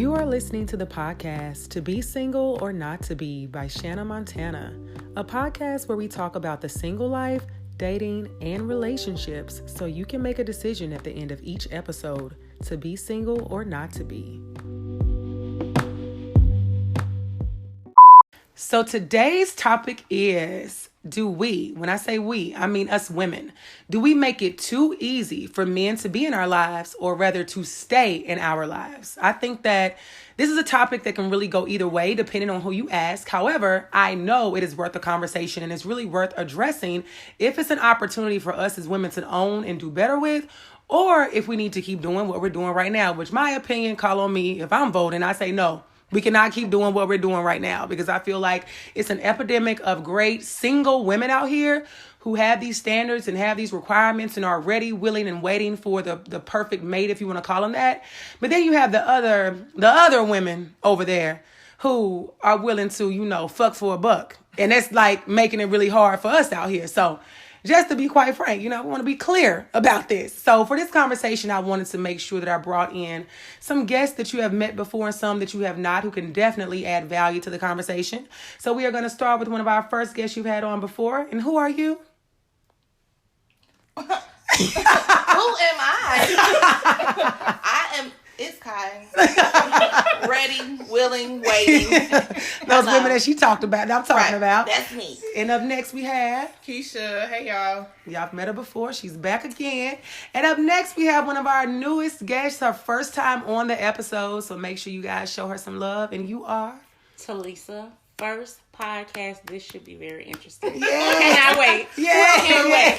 You are listening to the podcast To Be Single or Not to Be by Shanna Montana, a podcast where we talk about the single life, dating, and relationships so you can make a decision at the end of each episode to be single or not to be. So today's topic is, do we, when I say we, I mean us women, do we make it too easy for men to be in our lives or rather to stay in our lives? I think that this is a topic that can really go either way depending on who you ask. However, I know it is worth a conversation and it's really worth addressing if it's an opportunity for us as women to own and do better with, or if we need to keep doing what we're doing right now, which my opinion, call on me. If I'm voting, I say no. We cannot keep doing what we're doing right now because I feel like it's an epidemic of great single women out here who have these standards and have these requirements and are ready, willing, and waiting for the perfect mate, if you want to call them that. But then you have the other women over there who are willing to, fuck for a buck. And that's like making it really hard for us out here. So just to be quite frank, we want to be clear about this. So for this conversation, I wanted to make sure that I brought in some guests that you have met before and some that you have not, who can definitely add value to the conversation. So we are going to start with one of our first guests you've had on before. And who are you? Who am I? It's Kyla. Ready, willing, waiting. Those women that she talked about, that I'm talking about. That's me. And up next we have Keisha. Hey, y'all. Y'all met her before. She's back again. And up next we have one of our newest guests, her first time on the episode. So make sure you guys show her some love. And you are? Talisa. First podcast. This should be very interesting. Yeah. Cannot wait. Yeah. Can't wait.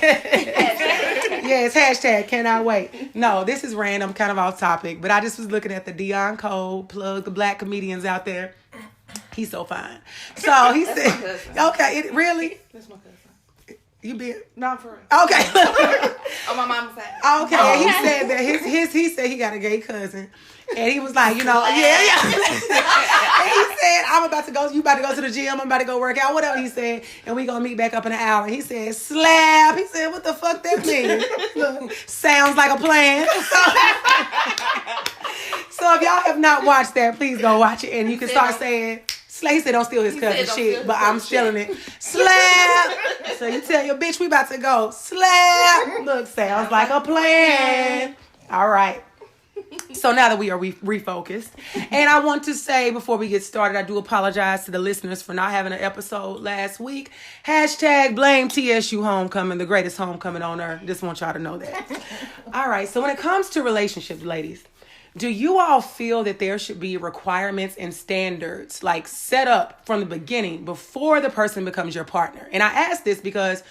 Yes, hashtag cannot wait. No, this is random, kind of off topic, but I just was looking at the Dion Cole plug, the black comedians out there. He's so fine. So he said, okay, really? That's my cousin. You be No, for real. okay. On my mama's side. Okay, he said that he said he got a gay cousin. And he was like, yeah. And he said, you about to go to the gym, I'm about to go work out, whatever he said, and we gonna meet back up in an hour. He said, slap. He said, what the fuck that mean? Sounds like a plan. So if y'all have not watched that, please go watch it. And you can start saying, Slay said don't steal his cousin shit, but I'm stealing it. Slap. So you tell your bitch we about to go. Slap. Look, sounds like a plan. All right. So now that we are refocused, and I want to say before we get started, I do apologize to the listeners for not having an episode last week. Hashtag blame TSU homecoming, the greatest homecoming on earth. Just want y'all to know that. All right. So when it comes to relationships, ladies, do you all feel that there should be requirements and standards like set up from the beginning before the person becomes your partner? And I ask this because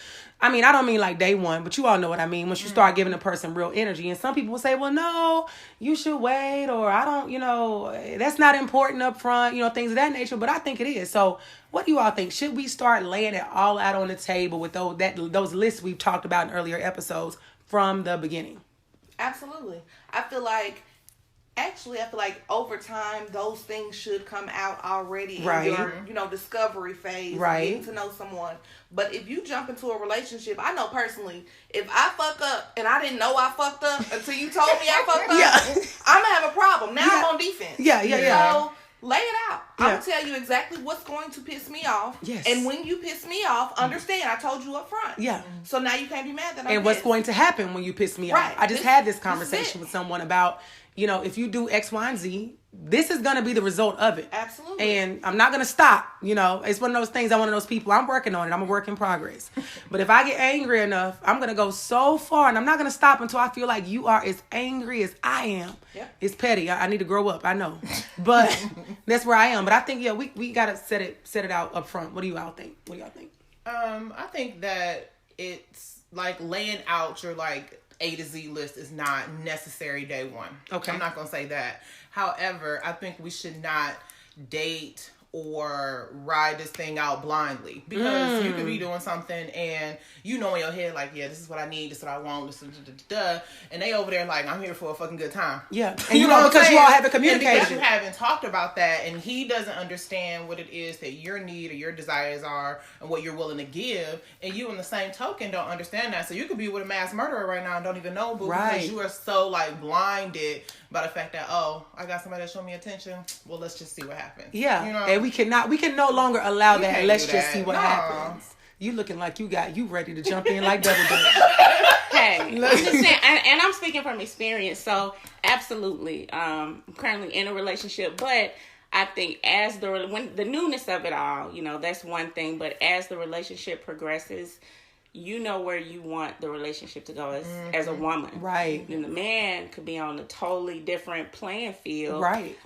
I don't mean like day one, but you all know what I mean. Once you start giving a person real energy, and some people will say, well, no, you should wait, or I don't, that's not important up front, things of that nature. But I think it is. So what do you all think? Should we start laying it all out on the table with those lists we've talked about in earlier episodes from the beginning? Absolutely. I feel like over time, those things should come out already in your, discovery phase, getting to know someone. But if you jump into a relationship, I know personally, if I fuck up and I didn't know I fucked up until you told me I fucked up, I'm going to have a problem. Now I'm on defense. So lay it out. I'm going to tell you exactly what's going to piss me off. Yes. And when you piss me off, understand I told you up front. Yeah. So now you can't be mad that I'm And what's going to happen when you piss me off? I just had this conversation with someone about, if you do X, Y, and Z, this is going to be the result of it. Absolutely. And I'm not going to stop. It's one of those things. I'm one of those people. I'm working on it. I'm a work in progress. But if I get angry enough, I'm going to go so far, and I'm not going to stop until I feel like you are as angry as I am. Yep. It's petty. I need to grow up. I know. But that's where I am. But I think, we got to set it out up front. What do you all think? I think that it's like laying out your A to Z list is not necessary day one. Okay. I'm not going to say that. However, I think we should not date or ride this thing out blindly, because you could be doing something and you know in your head like, yeah, this is what I need, this is what I want, this is and they over there like, I'm here for a fucking good time. Yeah, and you know because you all haven't communicated, and because you haven't talked about that, and he doesn't understand what it is that your need or your desires are and what you're willing to give, and you in the same token don't understand that, so you could be with a mass murderer right now and don't even know, but because you are so like blinded by the fact that, oh, I got somebody that showed me attention, well, let's just see what happens. Yeah, you know? And we can no longer allow that. Let's just see what happens. You looking like you ready to jump in like double dutch. Hey, I'm just saying, and I'm speaking from experience, so absolutely. I'm currently in a relationship, but I think when the newness of it all, that's one thing, but as the relationship progresses, you know where you want the relationship to go as a woman. Right. And the man could be on a totally different playing field. Right.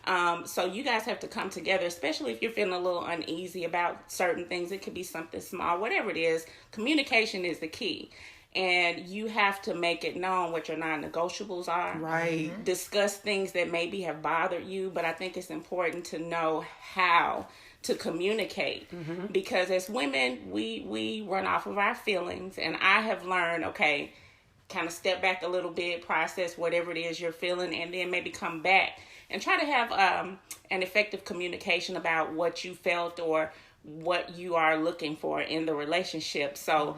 So you guys have to come together, especially if you're feeling a little uneasy about certain things. It could be something small, whatever it is. Communication is the key. And you have to make it known what your non-negotiables are. Right. Mm-hmm. Discuss things that maybe have bothered you, but I think it's important to know how to communicate, because as women, we run off of our feelings, and I have learned, okay, kind of step back a little bit, process whatever it is you're feeling, and then maybe come back and try to have an effective communication about what you felt or what you are looking for in the relationship. So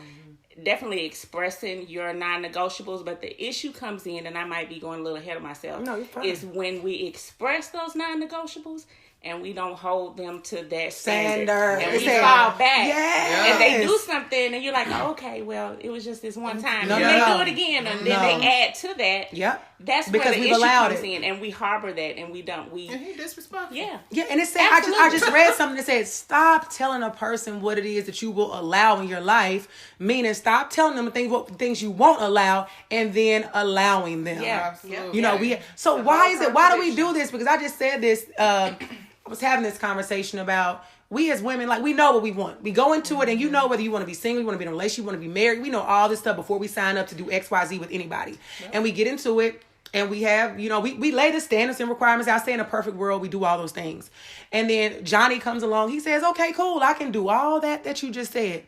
definitely expressing your non-negotiables, but the issue comes in, and I might be going a little ahead of myself, is when we express those non-negotiables and we don't hold them to that standard. And we fall back. Yes. And they do something and you're like, oh, okay, well, it was just this one time. And they do it again, and then they add to that. Yep. That's because where the issue comes in, and we harbor that, and we don't. And he disrespectful. Yeah, and it said, I just read something that said, stop telling a person what it is that you will allow in your life, meaning stop telling them things you won't allow, and then allowing them. Yeah, absolutely. Why do we do this? Because I just said this, I was having this conversation about, we as women, like, we know what we want. We go into it, and you know whether you want to be single, you want to be in a relationship, you want to be married. We know all this stuff before we sign up to do X, Y, Z with anybody. Yep. And we get into it, and we have, we lay the standards and requirements. I say in a perfect world, we do all those things. And then Johnny comes along. He says, okay, cool. I can do all that you just said.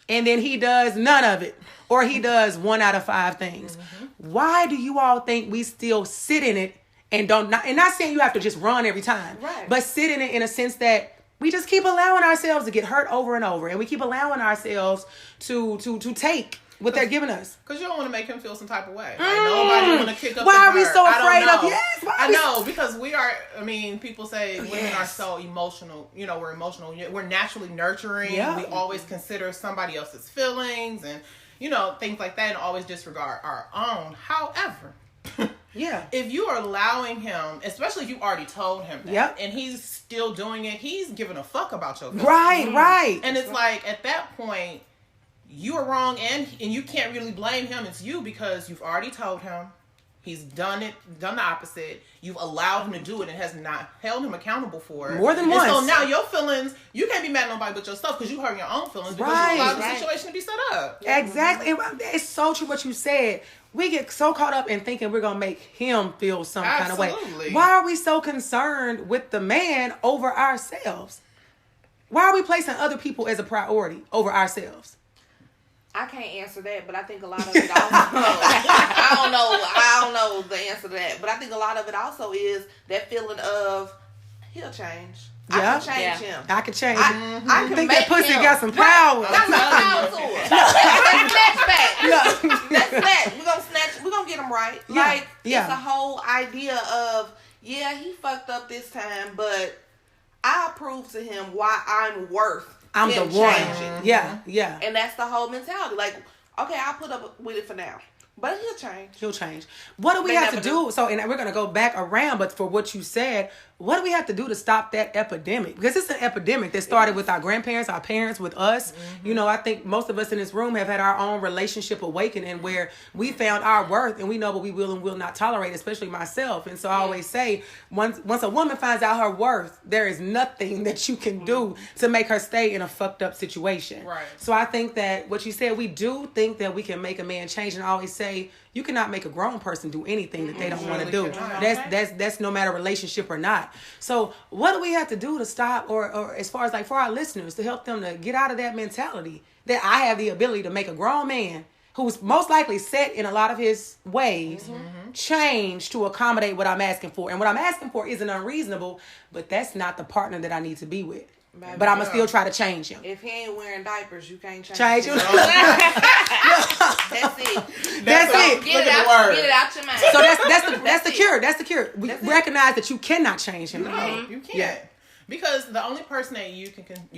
And then he does none of it. Or he does 1 out of 5 things. Why do you all think we still sit in it and not saying you have to just run every time, right, but sit in it in a sense that we just keep allowing ourselves to get hurt over and over, and we keep allowing ourselves to take what they're giving us. Because you don't want to make him feel some type of way. Like, nobody want to kick up Why the are we bird. so afraid of, I know, because we are, people say women are so emotional. We're emotional. We're naturally nurturing. Yeah. We always consider somebody else's feelings and, things like that, and always disregard our own. However, if you are allowing him, especially if you already told him that, and he's still doing it, he's giving a fuck about your feelings. Right. And it's like, at that point, you are wrong, and you can't really blame him. It's you, because you've already told him. He's done the opposite. You've allowed him to do it and has not held him accountable for it. More than once. So now your feelings, you can't be mad at nobody but yourself, because you hurt your own feelings, because you allowed the situation to be set up. Exactly. It's so true what you said. We get so caught up in thinking we're going to make him feel some kind of way. Why are we so concerned with the man over ourselves? Why are we placing other people as a priority over ourselves? I can't answer that, but I think a lot of it also I don't know the answer to that, but I think a lot of it also is that feeling of he'll change. I can change him. I can change him. I can think make that pussy him. got some power. Got some power to it. Let's snatch back. We're gonna get him right. It's a whole idea of, he fucked up this time, but I prove to him why I'm worth I'm the one. Changing. Yeah. And that's the whole mentality. Like, okay, I'll put up with it for now, but he'll change. What do we have to do? So, and we're going to go back around, but for what you said, what do we have to do to stop that epidemic? Because it's an epidemic that started with our grandparents, our parents, with us. I think most of us in this room have had our own relationship awakening where we found our worth and we know what we will and will not tolerate, especially myself. And so I always say, once a woman finds out her worth, there is nothing that you can do to make her stay in a fucked up situation. Right. So I think that what you said, we do think that we can make a man change, and I always say, You cannot make a grown person do anything that they don't want to do. That's no matter relationship or not. So what do we have to do to stop, or as far as like for our listeners, to help them to get out of that mentality that I have the ability to make a grown man who's most likely set in a lot of his ways change to accommodate what I'm asking for. And what I'm asking for isn't unreasonable, but that's not the partner that I need to be with. But I'm going to still try to change him. If he ain't wearing diapers, you can't change him. That's it. That's it. Get it out your mind. So that's the cure. That's the cure. We recognize that you cannot change him. No, you can't. Yeah. Because the only person that you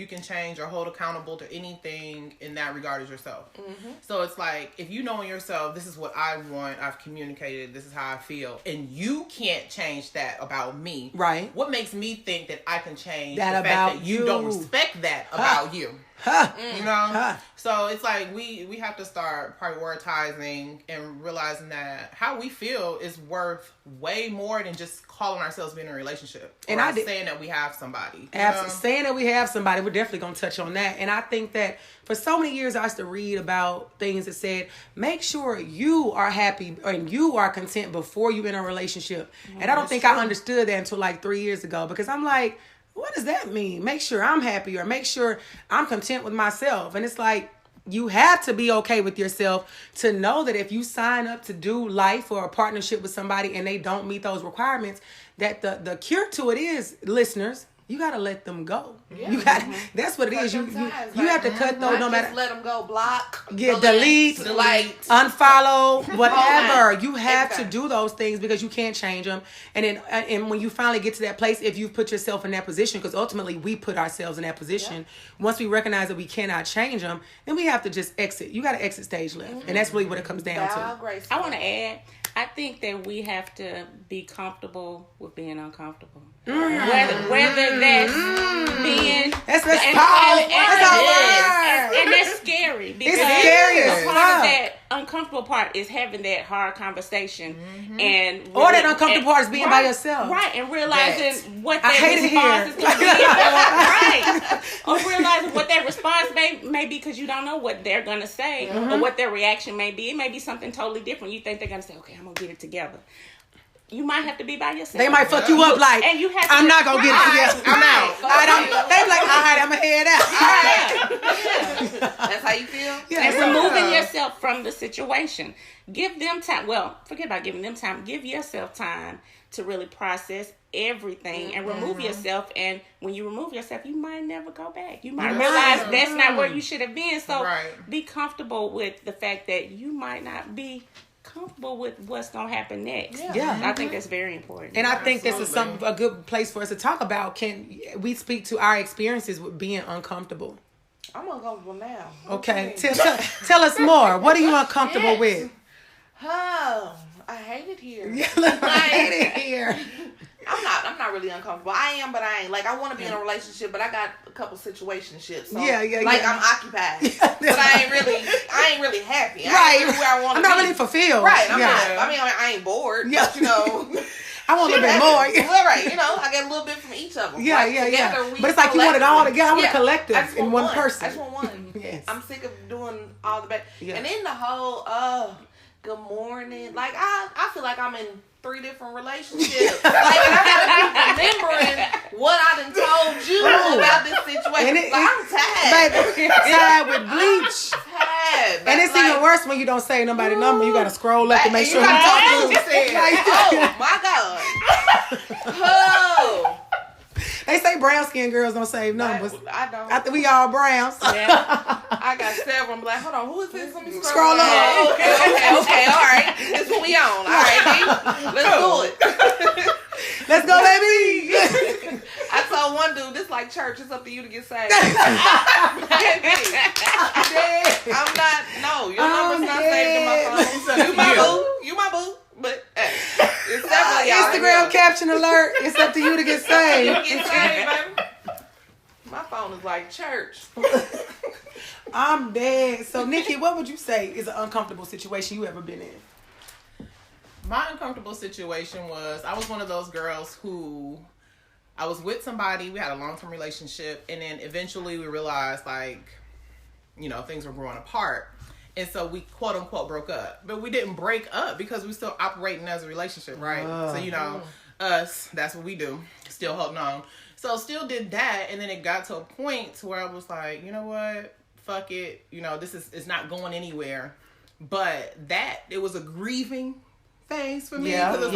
can change or hold accountable to anything in that regard is yourself. Mm-hmm. So it's like, if you know in yourself, this is what I want, I've communicated, this is how I feel, and you can't change that about me. Right. What makes me think that I can change that the about fact that you don't respect that about you? You know? So it's like we have to start prioritizing and realizing that how we feel is worth way more than just calling ourselves being in a relationship. And saying that we have somebody. Saying that we have somebody, we're definitely going to touch on that. And I think that for so many years I used to read about things that said, make sure you are happy and you are content before you in a relationship. And I don't think I understood that until like 3 years ago, because I'm like, what does that mean? Make sure I'm happy or make sure I'm content with myself. And it's like, you have to be okay with yourself to know that if you sign up to do life or a partnership with somebody and they don't meet those requirements, that the cure to it is, listeners, you got to let them go. Yeah. You got that's what it is. You have to cut those, no matter. Just let them go. Block. Delete. Unfollow. Whatever. You have to do those things because you can't change them. And then, and when you finally get to that place, if you put yourself in that position, because ultimately we put ourselves in that position. Yeah. Once we recognize that we cannot change them, then we have to just exit. You got to exit stage left, and that's really what it comes down to. I want to add. I think that we have to be comfortable with being uncomfortable. Whether that's being... That's powerful. And that's scary. Because it's scary. Part of that uncomfortable part is having that hard conversation. And really, or that uncomfortable part is being by yourself. Right. And realizing what that response is going to be. Right. Or realizing what that response may be, because you don't know what they're going to say or what their reaction may be. It may be something totally different. You think they're going to say, okay, I'm going to get it together. You might have to be by yourself. They might fuck you up like, and you have to, I'm not going to get it together. I'm out. They be like, all right, I'm going to head out. That's how you feel? Yeah. And removing yourself from the situation. Give them time. Well, forget about giving them time. Give yourself time to really process everything and remove yourself. And when you remove yourself, you might never go back. You might realize that's not where you should have been. So be comfortable with the fact that you might not be comfortable with what's going to happen next. Yeah. I think that's very important. And I think this is a good place for us to talk about. Can we speak to our experiences with being uncomfortable? I'm uncomfortable now. Okay. Tell us more. What are you uncomfortable with? Oh, I hate it here. I hate it here. I'm not really uncomfortable. I am, but I ain't. Like, I want to be in a relationship, but I got a couple situationships. So, I'm occupied. But I ain't really happy. I ain't where I want to be. I'm not really fulfilled. Right. I'm not. I mean, I ain't bored. Yeah. But, you know. I want a little bit more. Well, right. You know, I get a little bit from each of them. Yeah, together, But it's like you want it all together. I want a collective in one person. I just want one. Yes. I'm sick of doing all the bad. Yeah. And then the whole, good morning. Like, I feel like I'm in 3 different relationships. Like, and I gotta keep remembering what I done told you about this situation. I'm tired. Baby, tired with bleach. Tired. And it's even worse when you don't say nobody's number. You gotta scroll up to make sure you talk to you. Oh my God. Oh. They say brown skin girls don't save numbers. I don't. I think we all browns. Yeah. I got several. I'm like, hold on, who is this? Let me scroll up. Oh, okay, all right. This what we on. All right, D. Let's do it. Let's go, baby. I told one dude, this like church. It's up to you to get saved. I'm not. No, your number's not saved in my phone. You my boo. You my boo. But hey, it's definitely Instagram caption alert. It's up to you to get saved. You get saved, baby. My phone is like church. I'm dead. So, Nikki, what would you say is an uncomfortable situation you ever been in? My uncomfortable situation was, I was one of those girls who, I was with somebody, we had a long-term relationship, and then eventually we realized, like, you know, things were growing apart. And so we quote unquote broke up. But we didn't break up because we still operating as a relationship, right? So, us, that's what we do. Still holding on. So still did that. And then it got to a point to where I was like, you know what? Fuck it. It's not going anywhere. But it was a grieving phase for me. Because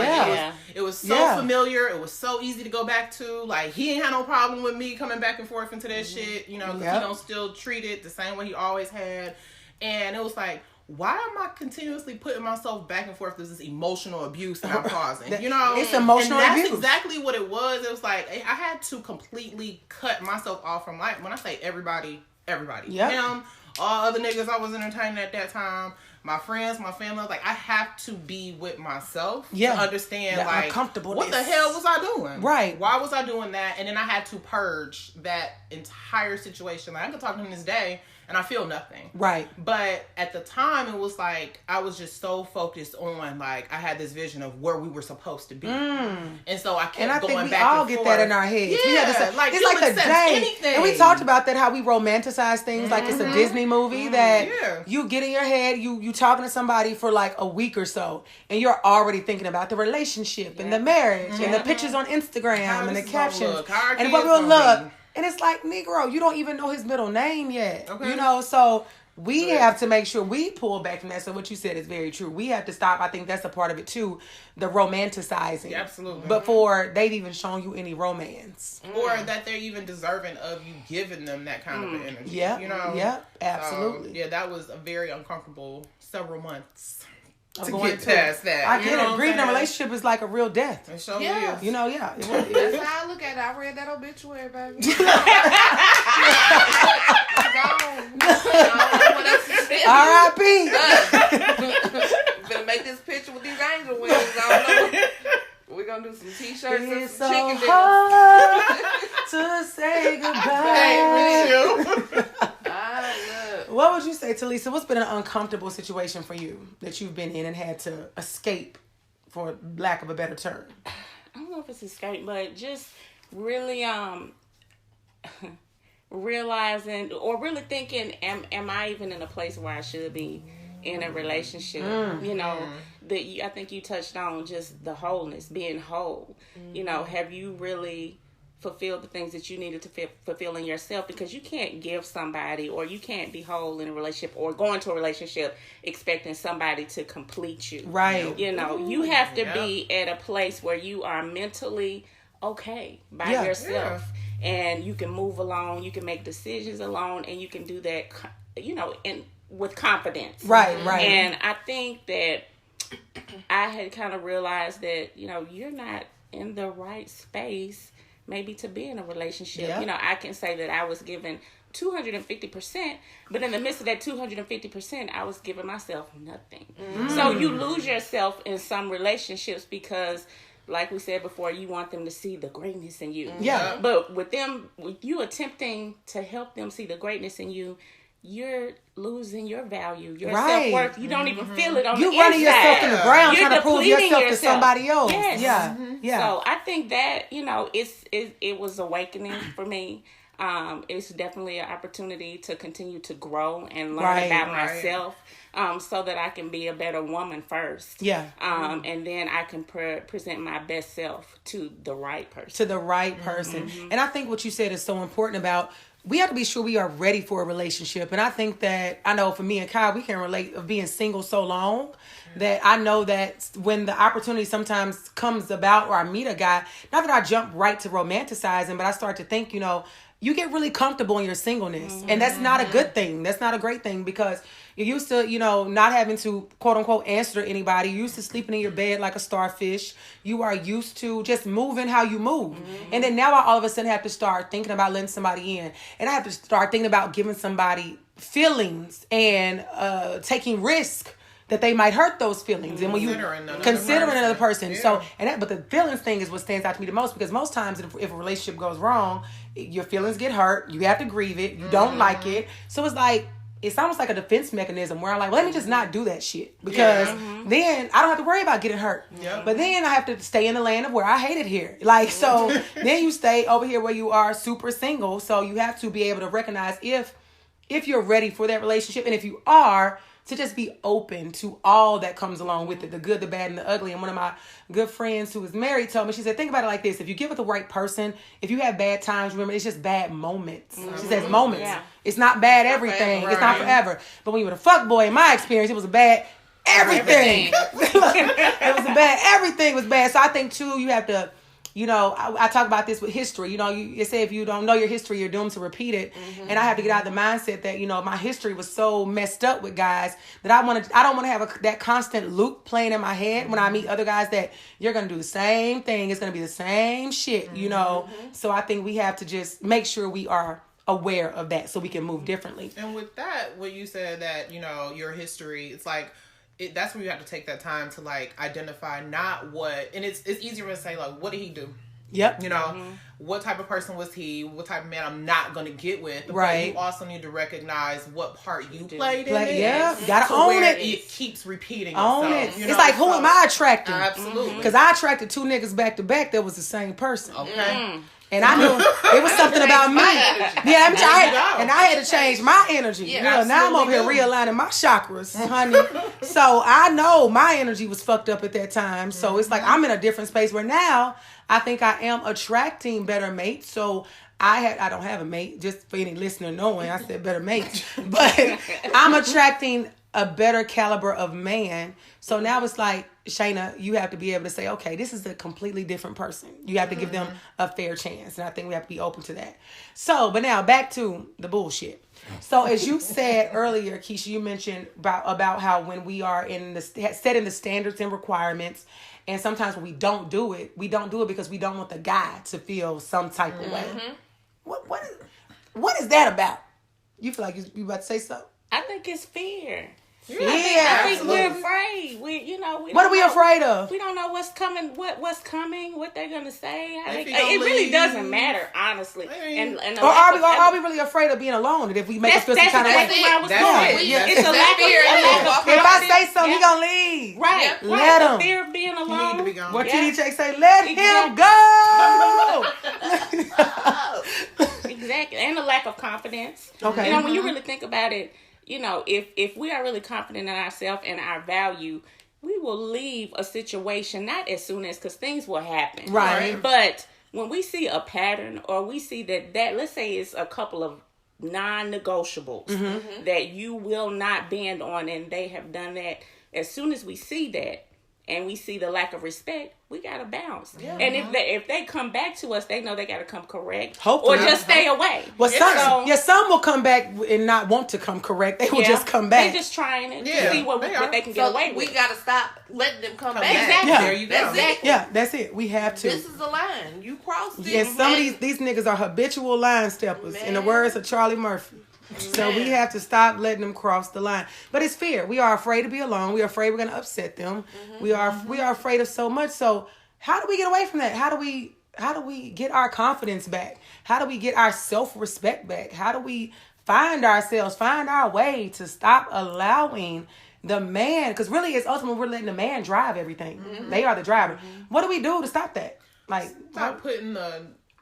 it was so familiar. It was so easy to go back to. Like, he ain't had no problem with me coming back and forth into that shit, because he don't still treat it the same way he always had. And it was like, why am I continuously putting myself back and forth? This is emotional abuse that I'm causing. It's emotional abuse. That's exactly what it was. It was like, I had to completely cut myself off from life. When I say everybody. Him, all other niggas I was entertaining at that time, my friends, my family. I was like, I have to be with myself to understand, like, what the hell was I doing? Right. Why was I doing that? And then I had to purge that entire situation. Like, I could talk to him this day, and I feel nothing. Right. But at the time, it was like, I was just so focused on, like, I had this vision of where we were supposed to be. And so I kept going back and forth. And I think we all get that in our heads. Yeah. It's like a day. Anything. And we talked about that, how we romanticize things like it's a Disney movie that you get in your head, you talking to somebody for like a week or so, and you're already thinking about the relationship and the marriage and the pictures on Instagram and the captions and what will look. And it's like, Negro, you don't even know his middle name yet. Okay. So we have to make sure we pull back from that. So what you said is very true. We have to stop. I think that's a part of it too. The romanticizing. Yeah, absolutely. Before they've even shown you any romance. Or that they're even deserving of you giving them that kind of an energy. Yeah. Yeah, absolutely. So, that was a very uncomfortable several months. To get past that. I get it. Grieving a relationship is like a real death. It sure is. It really is. That's how I look at it. I read that obituary, baby. R.I.P. Gonna make this picture with these angel wings. I don't know. We're gonna do some t-shirts and some chicken dinners. Hard to say goodbye. What would you say, Talisa? What's been an uncomfortable situation for you that you've been in and had to escape, for lack of a better term? I don't know if it's escape, but just really realizing or really thinking, am I even in a place where I should be in a relationship? I think you touched on just the wholeness, being whole. Have you really fulfill the things that you needed to fulfill in yourself? Because you can't give somebody, or you can't be whole in a relationship or go into a relationship expecting somebody to complete you. Right. You have to be at a place where you are mentally okay by yourself. Yeah. And you can move alone, you can make decisions alone, and you can do that, with confidence. Right. And I think that I had kind of realized that, you're not in the right space maybe to be in a relationship. Yeah. I can say that I was given 250%, but in the midst of that 250%, I was giving myself nothing. So you lose yourself in some relationships because, like we said before, you want them to see the greatness in you. Yeah. But with you attempting to help them see the greatness in you, you're losing your value, your self-worth. You don't even feel it on the inside. You're running yourself in the ground trying to prove yourself to somebody else. Yes. Yeah. So I think that, it was awakening for me. It's definitely an opportunity to continue to grow and learn about myself, so that I can be a better woman first. Yeah. And then I can present my best self to the right person. And I think what you said is so important about, we have to be sure we are ready for a relationship. And I think that, I know for me and Kyle, we can relate of being single so long that I know that when the opportunity sometimes comes about, or I meet a guy, not that I jump right to romanticizing, but I start to think, you get really comfortable in your singleness. And that's not a good thing. That's not a great thing, because you're used to, not having to, quote unquote, answer to anybody. You're used to sleeping in your bed like a starfish. You are used to just moving how you move. And then now I all of a sudden have to start thinking about letting somebody in. And I have to start thinking about giving somebody feelings and taking risk that they might hurt those feelings. And when you considering another person. Yeah. But the feelings thing is what stands out to me the most, because most times if a relationship goes wrong, your feelings get hurt. You have to grieve it. You don't like it. So it's like, it's almost like a defense mechanism where I'm like, well, let me just not do that shit, because then I don't have to worry about getting hurt. Yep. But then I have to stay in the land of where I hate it here. Like, so then you stay over here where you are super single. So you have to be able to recognize if you're ready for that relationship. And if you are, to just be open to all that comes along with it, the good, the bad, and the ugly. And one of my good friends who is married told me, she said, think about it like this. If you get with the right person, if you have bad times, remember, it's just bad moments. She says moments. Yeah. It's not bad everything. Right. It's not forever. But when you were a fuck boy, in my experience, it was a bad everything. It was a bad, everything was bad. So I think, too, you have to, you know, I talk about this with history. You know, you say if you don't know your history, you're doomed to repeat it. Mm-hmm. And I have to get out of the mindset that, you know, my history was so messed up with guys that I don't want to have that constant loop playing in my head when I meet other guys that you're going to do the same thing. It's going to be the same shit, you know. So I think we have to just make sure we are aware of that so we can move differently. And with that, what you said that, you know, your history, it's like, that's where you have to take that time to like identify not what, and it's easier to say like, what did he do? Yep. You know, what type of person was he? What type of man I'm not going to get with? Right. But you also need to recognize what part you played in it. Yeah, gotta own it. It keeps repeating own itself. It. You know? It's like, who am I attracting? Absolutely. Because I attracted 2 niggas back to back that was the same person. Okay. And I knew it was something about me. Yeah, I had to change my energy. Yeah, you know, now I'm over here realigning my chakras, honey. So I know my energy was fucked up at that time. So it's like I'm in a different space where now I think I am attracting better mates. So I don't have a mate, just for any listener knowing, I said better mates. But I'm attracting a better caliber of man. So now it's like, Shayna, you have to be able to say, okay, this is a completely different person. You have to give them a fair chance. And I think we have to be open to that. So, but now back to the bullshit. So as you said earlier, Keisha, you mentioned about how when we are setting the standards and requirements, and sometimes when we don't do it because we don't want the guy to feel some type of way. What is that about? You feel like you about to say something? I think it's fear. Yeah, I think we're afraid. What are we afraid of? We don't know what's coming. What's coming? What they're gonna say? It really doesn't matter, honestly. Or are we really afraid of being alone? And if we make us feel some kind of way, it's a lack of. If I say something, he gonna leave. Right. Let him. The fear of being alone. You need to be gone. What TD say? Let him go. Exactly, and the lack of confidence. Okay. You know, when you really think about it. You know, if we are really confident in ourselves and our value, we will leave a situation, not as soon as, because things will happen. Right. But when we see a pattern, or we see that let's say it's a couple of non-negotiables that you will not bend on, and they have done that, as soon as we see that, and we see the lack of respect, we gotta bounce. Yeah. And if they come back to us, they know they gotta come correct. Hopefully. Or just stay away. Well, some will come back and not want to come correct. They will just come back. They're just trying to see what they can get away with. We gotta stop letting them come back. Exactly. Yeah. There you go. That's it. Yeah, that's it. We have to. This is the line. You crossed it. Yes, some of these niggas are habitual line steppers, in the words of Charlie Murphy. So we have to stop letting them cross the line. But it's fear. We are afraid to be alone. We are afraid we're going to upset them. We are afraid of so much. So how do we get away from that? How do we get our confidence back? How do we get our self-respect back? How do we find ourselves, find our way to stop allowing the man, because really it's ultimately we're letting the man drive everything. They are the driver. What do we do to stop that? Like, stop putting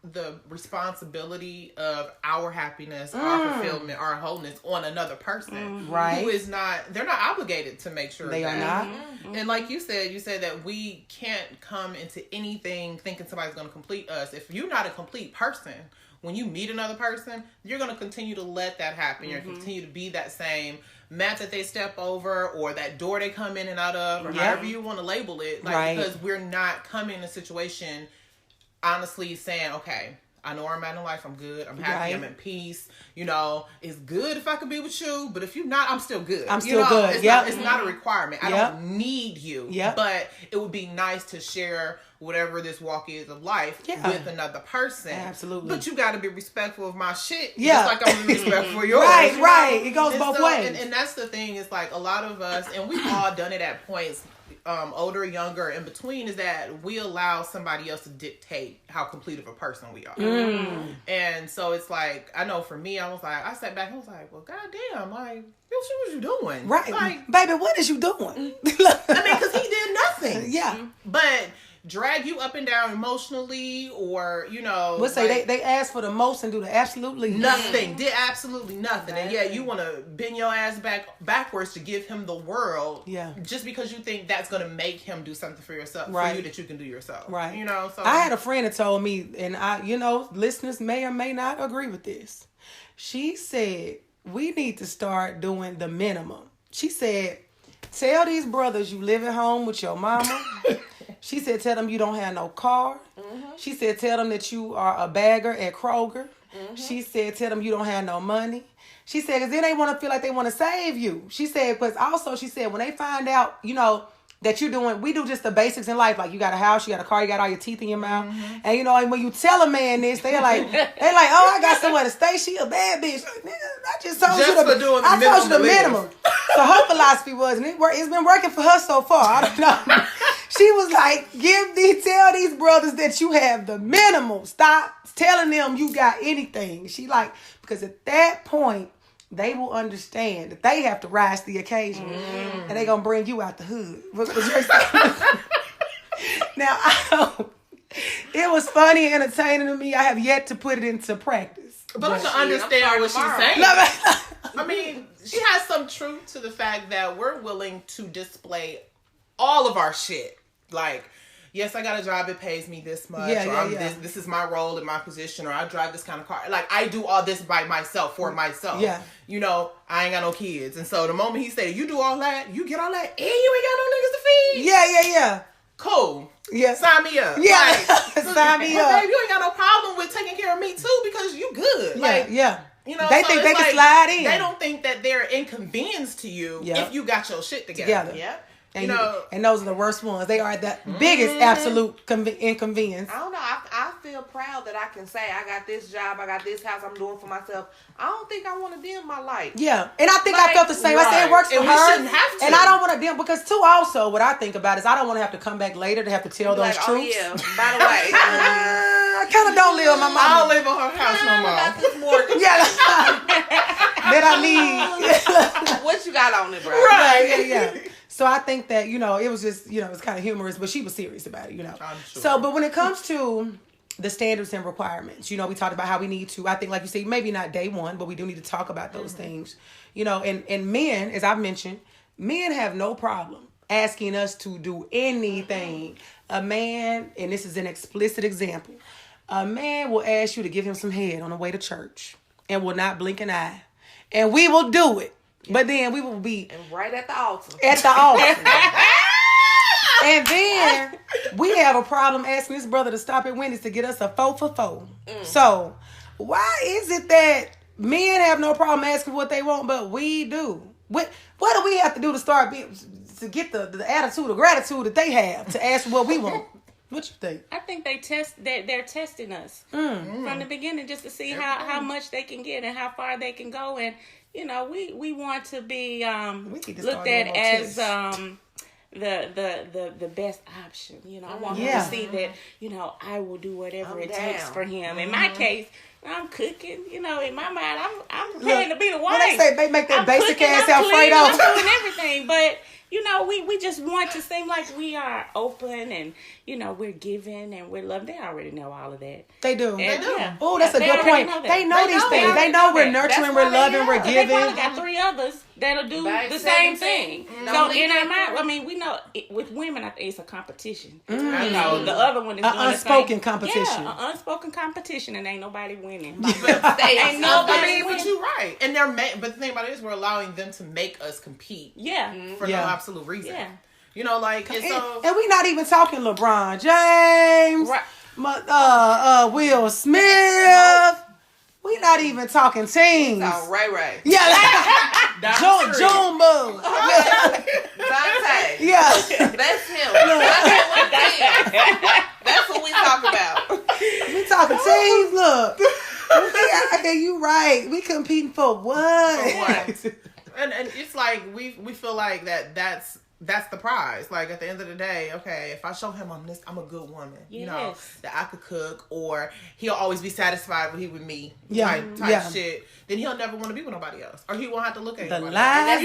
the responsibility of our happiness, our fulfillment, our wholeness on another person. Right. Who is not, they're not obligated to make sure they are not. And like you said that we can't come into anything thinking somebody's going to complete us. If you're not a complete person, when you meet another person, you're going to continue to let that happen. You're going to continue to be that same mat that they step over, or that door they come in and out of, or however you want to label it. Like, because we're not coming in a situation honestly saying, okay, I know where I'm at in life. I'm good. I'm happy. I'm at peace. You know, it's good if I could be with you, but if you're not, I'm still good. I'm still good. It's not a requirement. I don't need you. Yep. But it would be nice to share whatever this walk is of life with another person. Absolutely. But you got to be respectful of my shit. Yeah. Just like I'm respectful for yours. Right. It goes both ways. And that's the thing, is like a lot of us, and we've all done it at points, older, younger, in between, is that we allow somebody else to dictate how complete of a person we are. And so it's like, I know for me, I sat back and was like, well, goddamn, like, what was you doing? Right. Like, baby, what is you doing? I mean, because he did nothing. Yeah. But drag you up and down emotionally, or let's say they ask for the most and do the absolutely nothing. Did absolutely nothing. And you want to bend your ass backwards to give him the world. Yeah. Just because you think that's going to make him do something for yourself, right. for you that you can do yourself. Right. So I had a friend that told me, and listeners may or may not agree with this. She said, we need to start doing the minimum. She said, tell these brothers you live at home with your mama. She said, tell them you don't have no car. Mm-hmm. She said, tell them that you are a bagger at Kroger. Mm-hmm. She said, tell them you don't have no money. She said, because then they want to feel like they want to save you. She said, because also she said, when they find out, that we do just the basics in life. Like you got a house, you got a car, you got all your teeth in your mouth. Mm-hmm. And and when you tell a man this, they're like, oh, I got somewhere to stay. She a bad bitch. Like, nigga, I just told you the minimum. So her philosophy was, and it's been working for her so far. I don't know. She was like, tell these brothers that you have the minimum. Stop telling them you got anything. She like, because at that point, they will understand that they have to rise to the occasion. Mm. And they're going to bring you out the hood. Now, it was funny and entertaining to me. I have yet to put it into practice. But I can understand what she's saying. I mean, she has some truth to the fact that we're willing to display all of our shit. Like, yes, I got a job, it pays me this much, this is my role in my position, or I drive this kind of car. Like, I do all this by myself, for myself. Yeah. I ain't got no kids. And so the moment he said, you do all that, you get all that, and you ain't got no niggas to feed? Yeah. Cool. Yeah. Sign me up. Yeah. Sign me up. Babe, you ain't got no problem with taking care of me, too, because you good. Yeah. They think they can slide in. They don't think that they're inconvenienced to you if you got your shit together. Yep. And and those are the worst ones. They are the biggest absolute inconvenience. I don't know. I feel proud that I can say I got this job, I got this house I'm doing for myself. I don't think I want to dim my light. Yeah, and I think I felt the same. Right. I said it works for her, have to. And I don't want to dim because too. Also, what I think about is I don't want to have to come back later to have to tell those truths. Oh yeah. By the way, I kind of don't live with my mom. I don't live on her house no more. I got this mortgage. That I need. What you got on it, bro? Right. Yeah. So I think that, it was just, it was kind of humorous, but she was serious about it, I'm sure. So, but when it comes to the standards and requirements, we talked about how we need to, I think, like you say, maybe not day one, but we do need to talk about those things, and men, as I've mentioned, men have no problem asking us to do anything. A man, and this is an explicit example, a man will ask you to give him some head on the way to church and will not blink an eye. And we will do it. But then we will be... And right at the altar. And then we have a problem asking this brother to stop at Wendy's to get us a 4 for $4. So why is it that men have no problem asking what they want, but we do? What do we have to do to get the attitude of gratitude that they have to ask what we want? What you think? I think they're testing us from the beginning just to see how much they can get and how far they can go. And we want to be looked at as the best option. I want him to see that I will do whatever it takes for him. In my case, I'm cooking. In my mind, I'm preparing to be the wife. When they say they make that basic ass Alfredo, I'm doing everything, but. We just want to seem like we are open and, we're giving and we're loving. They already know all of that. They do. They do. Oh, that's a good point. They know these things. They know we're nurturing, we're loving, we're giving. They probably got 3 others that'll do the same thing. So in our mind, we know with women, I think it's a competition. The other one is doing unspoken competition. Yeah, an unspoken competition, and ain't nobody winning. Ain't nobody. But you're right. And but the thing about it is, we're allowing them to make us compete. Yeah. For no absolute reason. Yeah. And we not even talking LeBron James, Will Smith. We not even talking teams. Oh, right. Yeah. Jumbo. Dante. Yeah. That's him. That's what we talk about. We talking teams. Look. You right. We competing for what? And it's like we feel like that's that's the prize. Like, at the end of the day, okay, if I show him I'm a good woman, you know, that I could cook, or he'll always be satisfied when he with me, type shit, then he'll never want to be with nobody else, or he won't have to look at anybody else.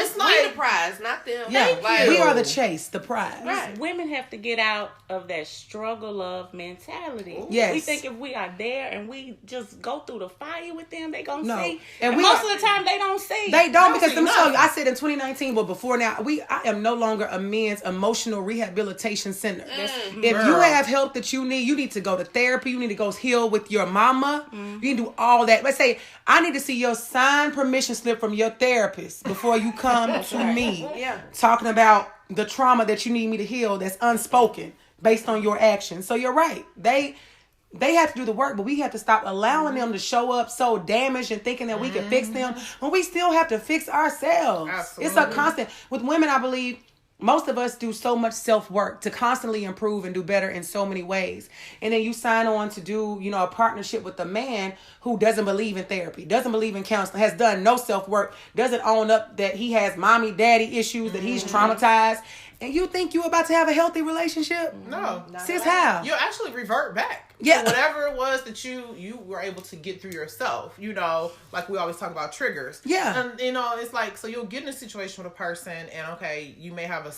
It's like the prize, not them. Yeah, like, we are the chase, the prize. Right. Women have to get out of that struggle love mentality. Ooh. Yes. We think if we are there and we just go through the fire with them, they gonna see. And most of the time, they don't see. They don't, because let me tell you, I said in 2019, but before now, I am no longer a men's emotional rehabilitation center. If you have help that you need to go to therapy. You need to go heal with your mama. You need to do all that. Let's say, I need to see your signed permission slip from your therapist before you come to me. Talking about the trauma that you need me to heal that's unspoken based on your actions. So you're right. They have to do the work, but we have to stop allowing them to show up so damaged and thinking that we can fix them when we still have to fix ourselves. Absolutely. It's a constant. With women, I believe, most of us do so much self-work to constantly improve and do better in so many ways. And then you sign on to do, a partnership with a man who doesn't believe in therapy, doesn't believe in counseling, has done no self-work, doesn't own up that he has mommy, daddy issues, that he's traumatized. And you think you about to have a healthy relationship? No. Sis, how? You'll actually revert back. Yeah. To whatever it was that you were able to get through yourself. Like we always talk about triggers. Yeah. And, it's like, so you'll get in a situation with a person and, okay, you may have a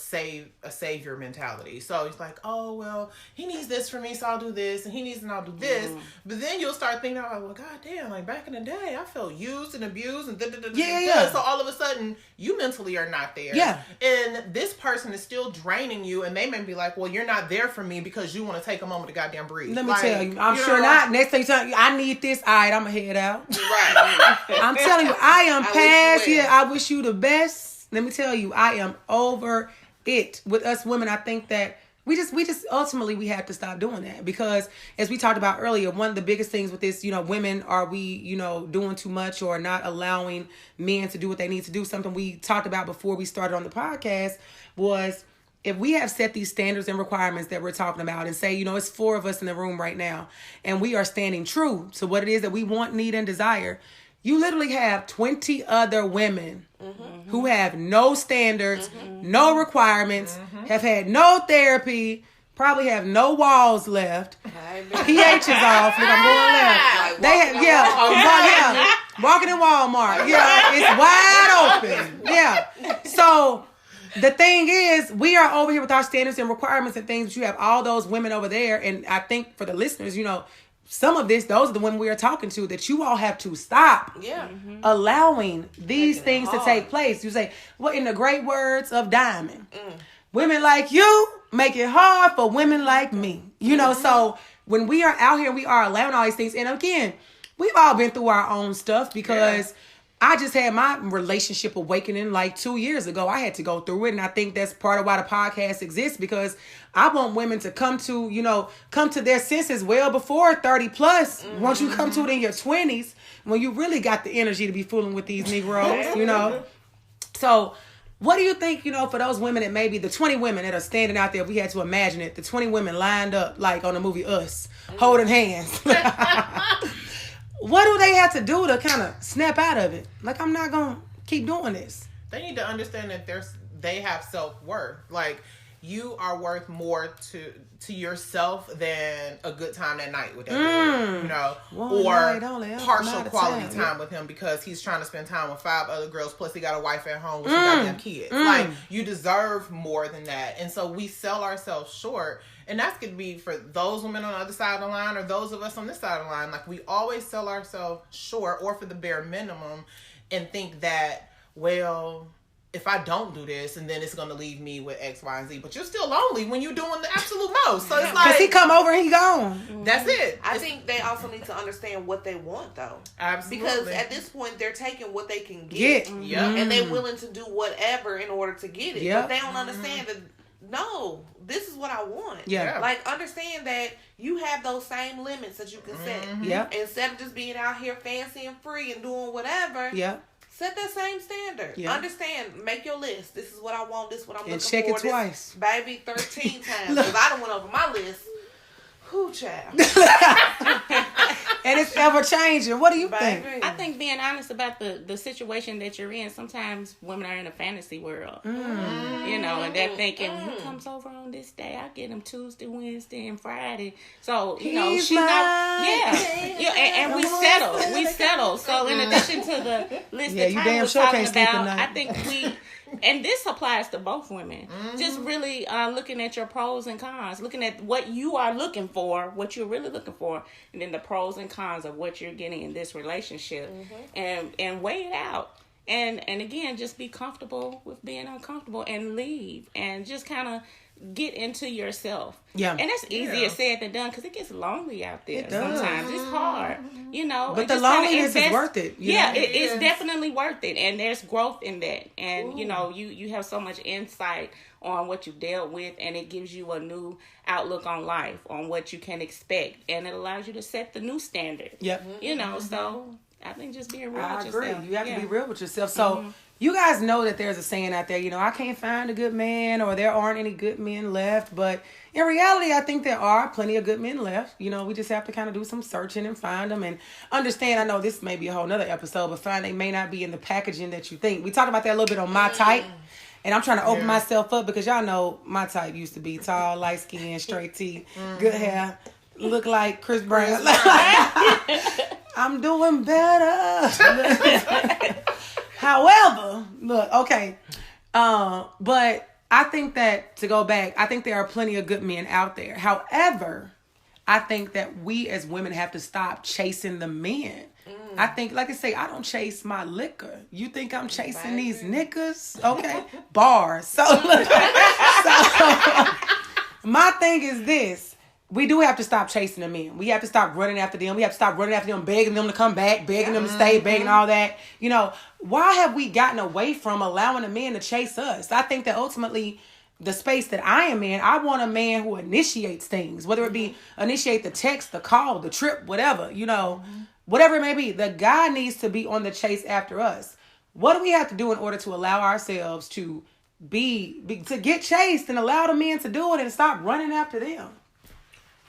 savior mentality. So it's like, oh, well, he needs this from me, so I'll do this. And he needs and I'll do this. But then you'll start thinking, like, well, goddamn, like back in the day, I felt used and abused and So all of a sudden, you mentally are not there. Yeah. And this person is still draining you, and they may be like, well, you're not there for me because you want to take a moment to goddamn breathe. Let me tell you, I'm sure not. Next thing you tell me, I need this, all right, I'm going to head out. Right. I'm telling you, I am past here. I wish you the best. Let me tell you, I am over it. With us women, I think that we just ultimately we have to stop doing that, because as we talked about earlier, one of the biggest things with this, women, are we, doing too much or not allowing men to do what they need to do? Something we talked about before we started on the podcast was, if we have set these standards and requirements that we're talking about, and say, it's 4 of us in the room right now, and we are standing true to what it is that we want, need, and desire, you literally have 20 other women who have no standards, no requirements, have had no therapy, probably have no walls left. pH is off. Look, I'm going left. They have, walking in Walmart. Yeah, it's wide open. Yeah. So the thing is, we are over here with our standards and requirements and things. You have all those women over there. And I think for the listeners, some of this, those are the women we are talking to, that you all have to stop allowing these things to take place. You say, well, in the great words of Diamond, women like you make it hard for women like me. So when we are out here, we are allowing all these things. And again, we've all been through our own stuff, because I just had my relationship awakening like 2 years ago. I had to go through it. And I think that's part of why the podcast exists, because I want women to come to their senses well before 30 plus. Once you come to it in your 20s, when you really got the energy to be fooling with these Negroes, So what do you think, for those women that maybe the 20 women that are standing out there, if we had to imagine it, the 20 women lined up like on the movie Us, holding hands. What do they have to do to kind of snap out of it? Like, I'm not going to keep doing this. They need to understand that they have self-worth. Like, you are worth more to yourself than a good time that night with that dude, or partial quality time with him, because he's trying to spend time with 5 other girls, plus he got a wife at home with some goddamn kids. Like, you deserve more than that. And so we sell ourselves short. And that's going to be for those women on the other side of the line, or those of us on this side of the line. Like, we always sell ourselves short, or for the bare minimum, and think that, well, if I don't do this, and then it's going to leave me with X, Y, and Z. But you're still lonely when you're doing the absolute most. So it's like, because he come over and he gone. That's it. I think they also need to understand what they want, though. Absolutely. Because at this point, they're taking what they can get. And they're willing to do whatever in order to get it. But they don't understand that, no, this is what I want. Yeah. Like, understand that you have those same limits that you can set. Yeah. Instead of just being out here fancy and free and doing whatever. Yeah. Set that same standard. Yeah. Understand. Make your list. This is what I want. This is what I'm looking for. And check it twice. Baby, 13 times. Because I done went over my list. Who, child? And it's ever changing. What do you think? I think being honest about the situation that you're in. Sometimes women are in a fantasy world, you know, and they're thinking, he comes over on this day, I get him Tuesday, Wednesday, and Friday. So you know, she's not, and we settle. So in addition to the list that Tyler was talking about, I think we. And this applies to both women. Just really looking at your pros and cons, looking at what you are looking for, what you're really looking for, and then the pros and cons of what you're getting in this relationship, and weigh it out. And again, just be comfortable with being uncomfortable and leave, and just kind of get into yourself. Yeah. And that's easier said than done because it gets lonely out there. Sometimes it's hard, you know. But the loneliness is worth it. It's definitely worth it, and there's growth in that. And you know, you have so much insight on what you dealt with, and it gives you a new outlook on life, on what you can expect, and it allows you to set the new standard. Yep. You know, so I think just being real with yourself. I agree. You have to be real with yourself. So you guys know that there's a saying out there, you know, I can't find a good man, or there aren't any good men left. But in reality, I think there are plenty of good men left. You know, we just have to kind of do some searching and find them and understand. I know this may be a whole nother episode, but find they may not be in the packaging that you think. We talked about that a little bit on My Type. And I'm trying to open myself up because y'all know my type used to be tall, light skin, straight teeth, good hair, look like Chris Brown. I'm doing better. However, look, okay. But I think that, to go back, I think there are plenty of good men out there. However, I think that we as women have to stop chasing the men. I think, like I say, I don't chase my liquor. You think I'm chasing these niggas? Okay. Bars. So my thing is this. We do have to stop chasing the men. We have to stop running after them. We have to stop running after them, begging them to come back, begging them to stay, begging all that. You know, why have we gotten away from allowing the men to chase us? I think that ultimately the space that I am in, I want a man who initiates things, whether it be initiate the text, the call, the trip, whatever, you know, whatever it may be. The guy needs to be on the chase after us. What do we have to do in order to allow ourselves to to get chased and allow the men to do it and stop running after them?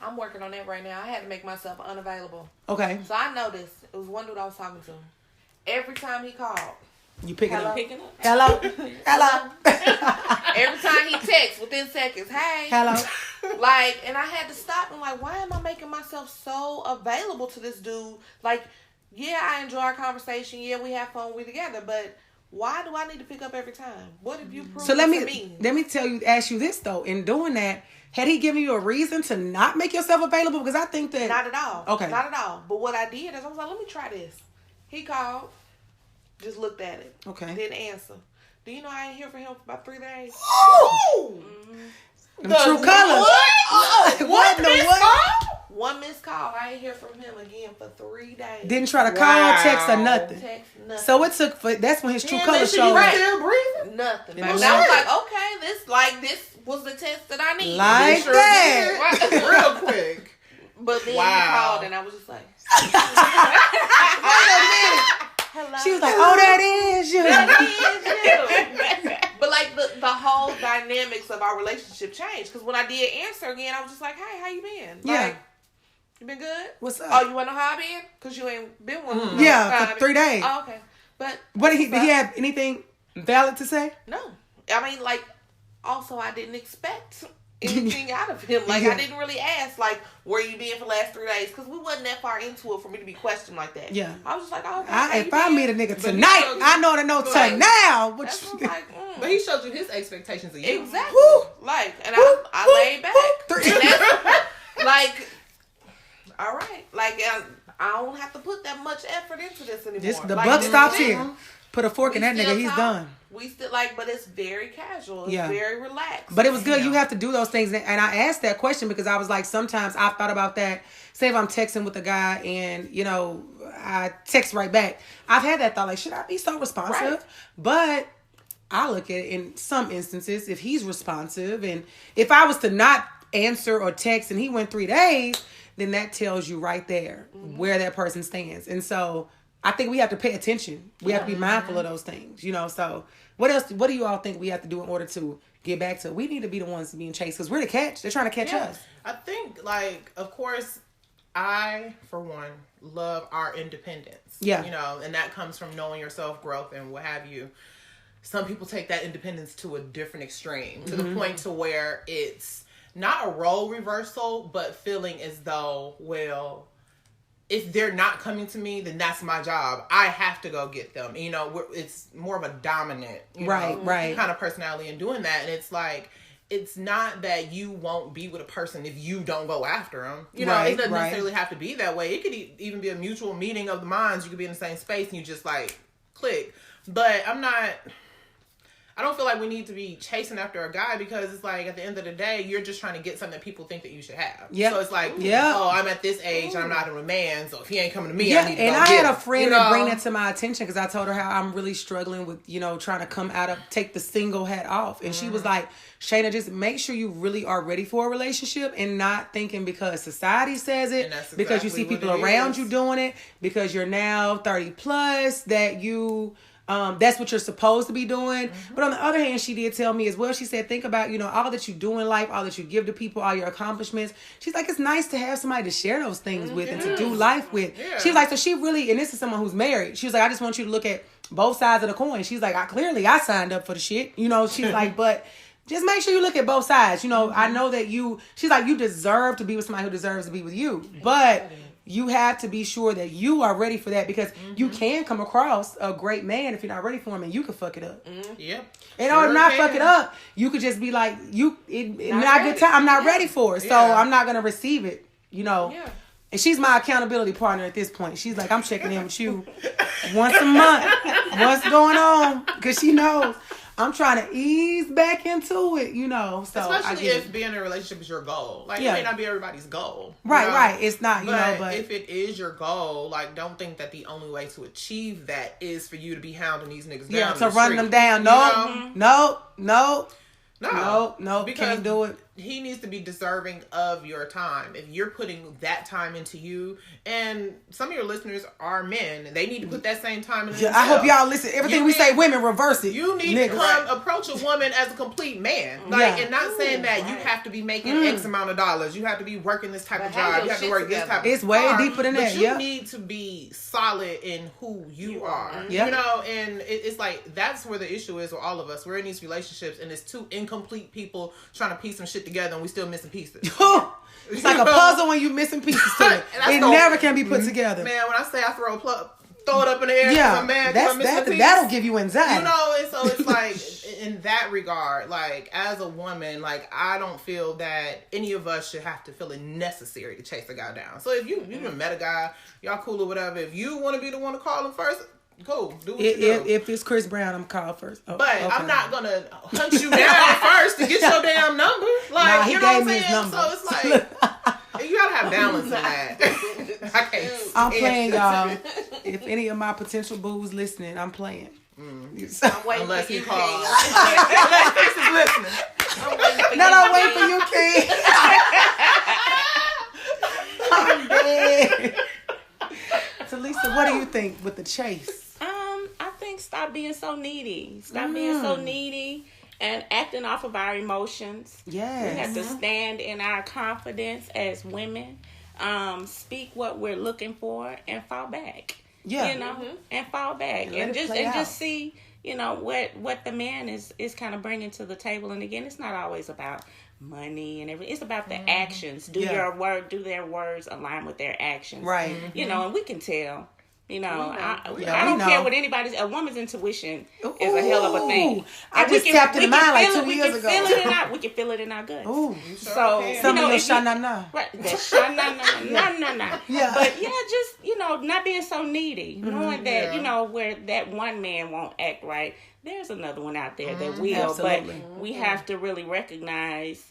I'm working on that right now. I had to make myself unavailable. Okay. So I noticed it was one dude I was talking to. Every time he called, you picking up? Hello. Every time he texts within seconds, hey. Hello. Like, and I had to stop and like, why am I making myself so available to this dude? Like, yeah, I enjoy our conversation. Yeah, we have fun. We together, but why do I need to pick up every time? What have you proved to me? Let me ask you this though. In doing that, had he given you a reason to not make yourself available? Because I think that... Not at all. Okay. Not at all. But what I did is I was like, let me try this. He called. Just looked at it. Okay. Didn't answer. Do you know I ain't hear from him for about 3 days? Oh! True colors. What? What? One missed call. I ain't hear from him again for 3 days. Didn't try to call, text, or nothing. Nothing. So it took... That's when his true colors showed up. Still breathing? Nothing. And I was like, okay, this was the test that I need. Like that. Real quick. But then he called and I was just like... Wait a minute. Hello. She was like, oh, that is you. That is you. But like the whole dynamics of our relationship changed. Because when I did answer again, I was just like, hey, how you been? Yeah. Like, you been good? What's up? Oh, you want to know how I been? Because you ain't been one. Yeah, for 3 days. Oh, okay. But what did he have anything valid to say? No. I mean, like, also I didn't expect anything out of him. Like, I didn't really ask, like, where you been for the last 3 days? Because we wasn't that far into it for me to be questioned like that. Yeah. I was just like, oh, okay. If I meet a nigga tonight, I know to know tonight. But he showed you his expectations of you. Exactly. Woo. Like, and I laid back. Like, all right. Like, I don't have to put that much effort into this anymore. The buck stops here. Put a fork in that nigga, he's done. We still but it's very casual. It's very relaxed. But it was good. Yeah. You have to do those things. And I asked that question because I was like, sometimes I've thought about that. Say if I'm texting with a guy and, you know, I text right back. I've had that thought, like, should I be so responsive? Right. But I look at it in some instances, if he's responsive and if I was to not answer or text and he went 3 days, then that tells you right there where that person stands. And so I think we have to pay attention. We have to be mindful of those things, you know. So what else? What do you all think we have to do in order to get back to? We need to be the ones being chased because we're the catch. They're trying to catch us. I think, like, of course, I, for one, love our independence. Yeah. You know, and that comes from knowing your self-growth and what have you. Some people take that independence to a different extreme, to the point to where it's not a role reversal, but feeling as though, well, if they're not coming to me, then that's my job. I have to go get them. You know, it's more of a dominant, kind of personality in doing that. And it's like, it's not that you won't be with a person if you don't go after them. You know, it doesn't necessarily have to be that way. It could even be a mutual meeting of the minds. You could be in the same space and you just like click. But I don't feel like we need to be chasing after a guy because it's like at the end of the day, you're just trying to get something that people think that you should have. Yeah. So it's like, oh, I'm at this age and I'm not a man, so if he ain't coming to me, I need to go and I get had him. a friend that bring that to my attention because I told her how I'm really struggling with, you know, trying to take the single hat off. And she was like, Shayna, just make sure you really are ready for a relationship and not thinking because society says it, because you see people around you doing it, because you're now 30 plus, that you... that's what you're supposed to be doing. But on the other hand, she did tell me as well, she said, think about, you know, all that you do in life, all that you give to people, all your accomplishments. She's like, it's nice to have somebody to share those things with and to do life with. She's like, so she really, and this is someone who's married, she was like, I just want you to look at both sides of the coin. She's like, I signed up for the shit, you know. She's like, but just make sure you look at both sides, you know. I know that she's like, you deserve to be with somebody who deserves to be with you, but you have to be sure that you are ready for that because you can come across a great man if you're not ready for him and you can fuck it up. Yep. And or not fuck it up, you could just be like, not good time. I'm not ready for it, so I'm not gonna receive it. You know. Yeah. And she's my accountability partner at this point. She's like, I'm checking in with you once a month. What's going on? Because she knows I'm trying to ease back into it, you know. So especially if being in a relationship is your goal. Like, it may not be everybody's goal. Right. It's not, but if it is your goal, like, don't think that the only way to achieve that is for you to be hounding these niggas down. Yeah, to run them down. No. Because can't do it. He needs to be deserving of your time. If you're putting that time into you, and some of your listeners are men, they need to put that same time into themselves. I hope y'all listen. Everything we say, women, reverse it. You need to approach a woman as a complete man. And not saying that you have to be making X amount of dollars. You have to be working this type of job. You have to work this type of It's way deeper than that. But you need to be solid in who you are. You know, and it's like, that's where the issue is with all of us. We're in these relationships, and it's two incomplete people trying to piece some shit together, and we still missing pieces. It's like a puzzle when you missing pieces to it. It never can be put together. Man, when I say I throw it up in the air, I'm mad because I'm missing a piece. That'll give you anxiety. You know, and so it's like, in that regard, like, as a woman, like, I don't feel that any of us should have to feel it necessary to chase a guy down. So if you met a guy, y'all cool or whatever, if you want to be the one to call him first, cool. Do what you do. If it's Chris Brown, I'm called first. But okay. I'm not gonna hunt you down first to get your damn number. Like, you know what I'm saying? So it's like, you gotta have balance in that. I can't. I'm playing, y'all. If any of my potential boos listening, I'm playing. So, I'm waiting unless he calls. Unless Chris is listening. I'm waiting for you, King. I'm dead. Talisa, what do you think with the chase? I think stop being so needy. Stop being so needy and acting off of our emotions. Yes. We have to stand in our confidence as women. Speak what we're looking for and fall back. Yeah. You know, and fall back and just see, you know, what the man is kind of bringing to the table. And again, it's not always about money and everything. It's about the actions. Do their words align with their actions? Right. You know, and we can tell. You know, I don't care what anybody's. A woman's intuition is a hell of a thing. I just tapped in mind like 2 years ago. We can feel it in our guts. Ooh, so some of your sha-na-na. Right, that sha-na-na. Yeah. But just, you know, not being so needy, knowing that, you know, where that one man won't act right, there's another one out there that will. Absolutely. But we have to really recognize,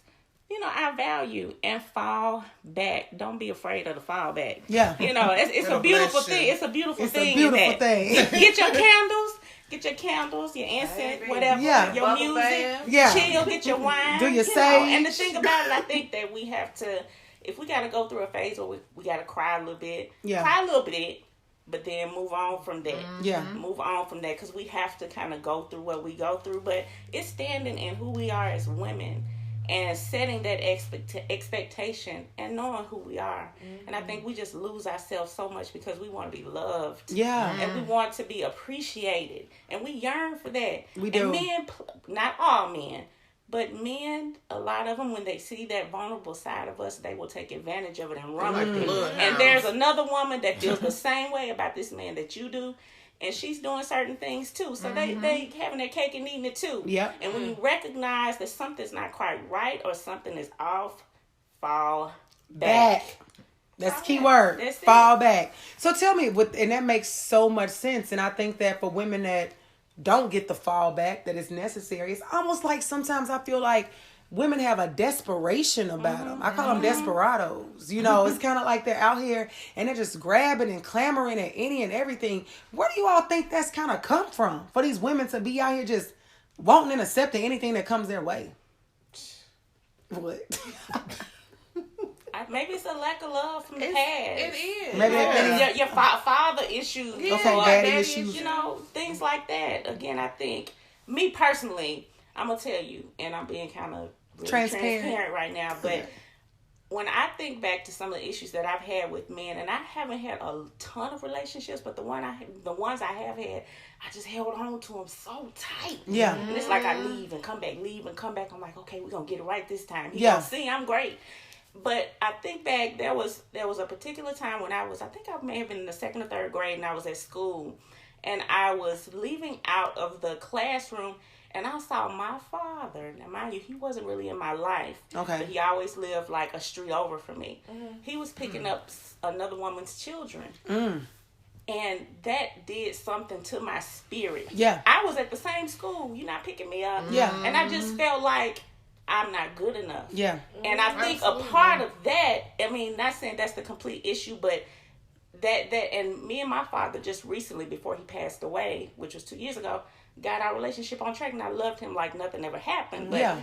you know, our value and fall back. Don't be afraid of the fall back. Yeah. You know, it's a beautiful thing. It's a beautiful thing. It's a beautiful thing. Get your candles, your incense, whatever, your music. Yeah. Chill, get your wine. Do your sage. And the thing about it, I think that we have to, if we got to go through a phase where we got to cry a little bit, cry a little bit. but then move on from that. Yeah. Move on from that, because we have to kind of go through what we go through. But it's standing in who we are as women and setting that expectation and knowing who we are. And I think we just lose ourselves so much because we want to be loved. Yeah. And we want to be appreciated. And we yearn for that. We do. And men, not all men, but men, a lot of them, when they see that vulnerable side of us, they will take advantage of it and run with it. And there's another woman that feels the same way about this man that you do. And she's doing certain things too. So they having their cake and eating it too. Yep. And when you recognize that something's not quite right or something is off, fall back. That's the key word. Fall back. So tell me, and that makes so much sense. And I think that for women that don't get the fall back that is necessary, it's almost like sometimes I feel like women have a desperation about them. I call them desperados. You know, it's kind of like they're out here and they're just grabbing and clamoring at any and everything. Where do you all think that's kind of come from? For these women to be out here just wanting and accepting anything that comes their way? What? Maybe it's a lack of love from the past. It is. Maybe your father issues. Okay, daddy issues. You know, things like that. Again, I think, me personally, I'm going to tell you, and I'm being kind of really transparent right now, but when I think back to some of the issues that I've had with men, and I haven't had a ton of relationships, but the ones I have had, I just held on to them so tight. Yeah. And it's like I leave and come back. I'm like, okay, we're going to get it right this time. He gonna see I'm great. But I think back, there was a particular time when I think I may have been in the 2nd or 3rd grade, and I was at school, and I was leaving out of the classroom, and I saw my father. Now, mind you, he wasn't really in my life. Okay. But he always lived like a street over from me. He was picking up another woman's children. And that did something to my spirit. Yeah. I was at the same school. You're not picking me up. Yeah. And I just felt like I'm not good enough. Yeah. And I think a part of that, I mean, not saying that's the complete issue, but that and me and my father just recently, before he passed away, which was 2 years ago, got our relationship on track, and I loved him like nothing ever happened. But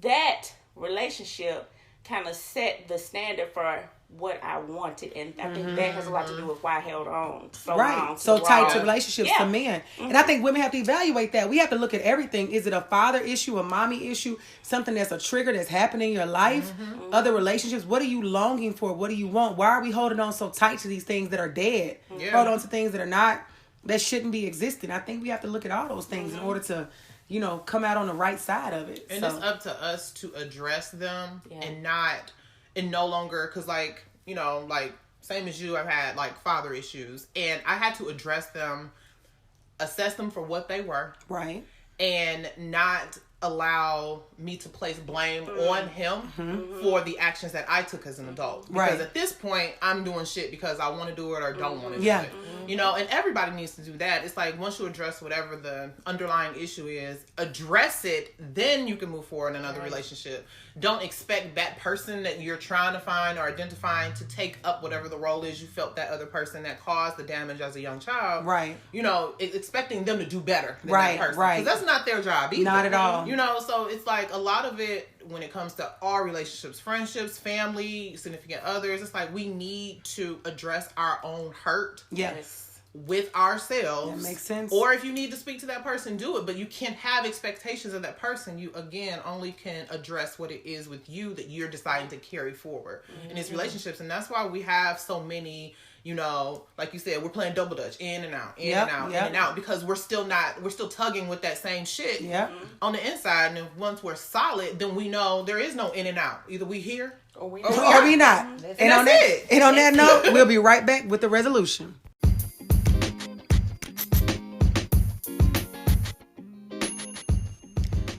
that relationship kind of set the standard for what I wanted, and I think that has a lot to do with why I held on so long. So tight to relationships for men. And I think women have to evaluate that. We have to look at everything. Is it a father issue, a mommy issue, something that's a trigger that's happening in your life, other relationships? What are you longing for? What do you want? Why are we holding on so tight to these things that are dead? Hold on to things that are not, that shouldn't be existing. I think we have to look at all those things in order to, you know, come out on the right side of it. And it's up to us to address them and no longer, because like, you know, like same as you, I've had like father issues, and I had to address them, assess them for what they were. Right. And not allow me to place blame on him for the actions that I took as an adult. Because at this point, I'm doing shit because I want to do it or don't want to do it. You know, and everybody needs to do that. It's like, once you address whatever the underlying issue is, address it, then you can move forward in another relationship. Don't expect that person that you're trying to find or identifying to take up whatever the role is you felt that other person that caused the damage as a young child. Right. You know, expecting them to do better than that person. Right. Because that's not their job either. Not at all. You know, so it's like a lot of it when it comes to our relationships, friendships, family, significant others, it's like we need to address our own hurt. Yes. With ourselves. That makes sense. Or if you need to speak to that person, do it. But you can't have expectations of that person. You, again, only can address what it is with you that you're deciding to carry forward in these relationships. And that's why we have so many, you know, like you said, we're playing double dutch, in and out, in and out, in and out, because we're still tugging with that same shit on the inside. And if once we're solid, then we know there is no in and out. Either we here or we not. And on that note, we'll be right back with the resolution.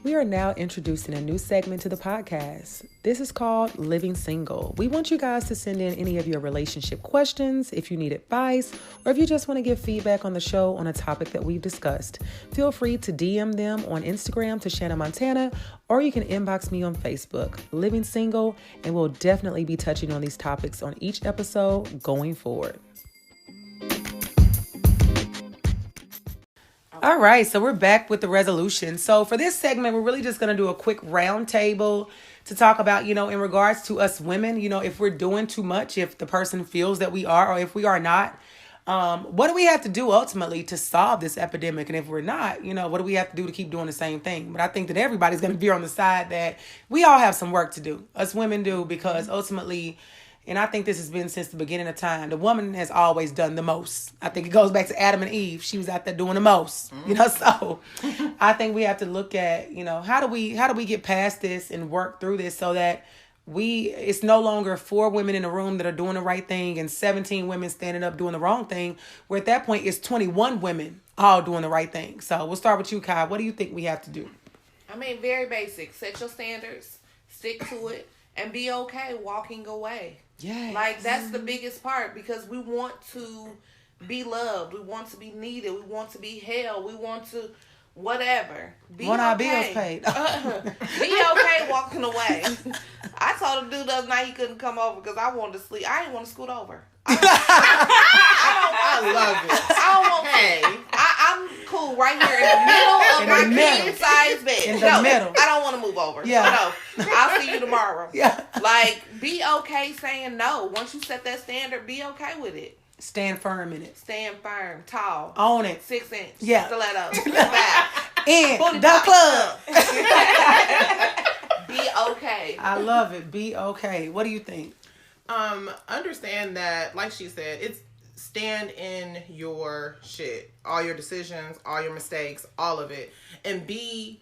We are now introducing a new segment to the podcast. This is called Living Single. We want you guys to send in any of your relationship questions, if you need advice, or if you just want to give feedback on the show on a topic that we've discussed. Feel free to DM them on Instagram to Shanna Montana, or you can inbox me on Facebook, Living Single, and we'll definitely be touching on these topics on each episode going forward. All right, so we're back with the resolution. So for this segment, we're really just going to do a quick round table to talk about, you know, in regards to us women, you know, if we're doing too much, if the person feels that we are, or if we are not. What do we have to do ultimately to solve this epidemic? And if we're not, what do we have to do to keep doing the same thing? But I think that everybody's going to be on the side that we all have some work to do. Us women do, because ultimately, and I think this has been since the beginning of time, the woman has always done the most. I think it goes back to Adam and Eve. She was out there doing the most, so I think we have to look at, how do we get past this and work through this so that it's no longer 4 women in a room that are doing the right thing and 17 women standing up doing the wrong thing, where at that point it's 21 women all doing the right thing. So we'll start with you, Kai. What do you think we have to do? I mean, very basic. Set your standards, stick to it, and be okay walking away. Yeah. Like, that's the biggest part, because we want to be loved. We want to be needed. We want to be held. We want to whatever. Want our bills paid. Be okay walking away. I told the dude the other night he couldn't come over because I wanted to sleep. I didn't want to scoot over. I love it. I don't want to. I'm cool right here in the middle of my king-size bed. In the middle. I don't want to move over. Yeah. So no, I'll see you tomorrow. Yeah. Like, be okay saying no. Once you set that standard, be okay with it. Stand firm in it. Stand firm. Tall. Own it. 6 inch. Yeah. Stiletto. 5. In Booty the pop. club. Be okay. I love it. Be okay. What do you think? Understand that, like she said, it's stand in your shit. All your decisions, all your mistakes, all of it. And be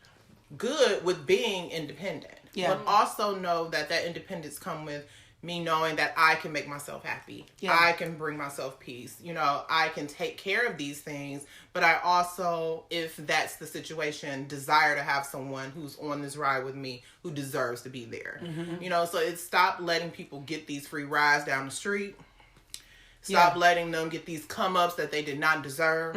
good with being independent. Yeah. But also know that independence comes with me knowing that I can make myself happy. Yeah. I can bring myself peace. I can take care of these things. But I also, if that's the situation, desire to have someone who's on this ride with me who deserves to be there. Mm-hmm. So it's stop letting people get these free rides down the street. Stop letting them get these come-ups that they did not deserve.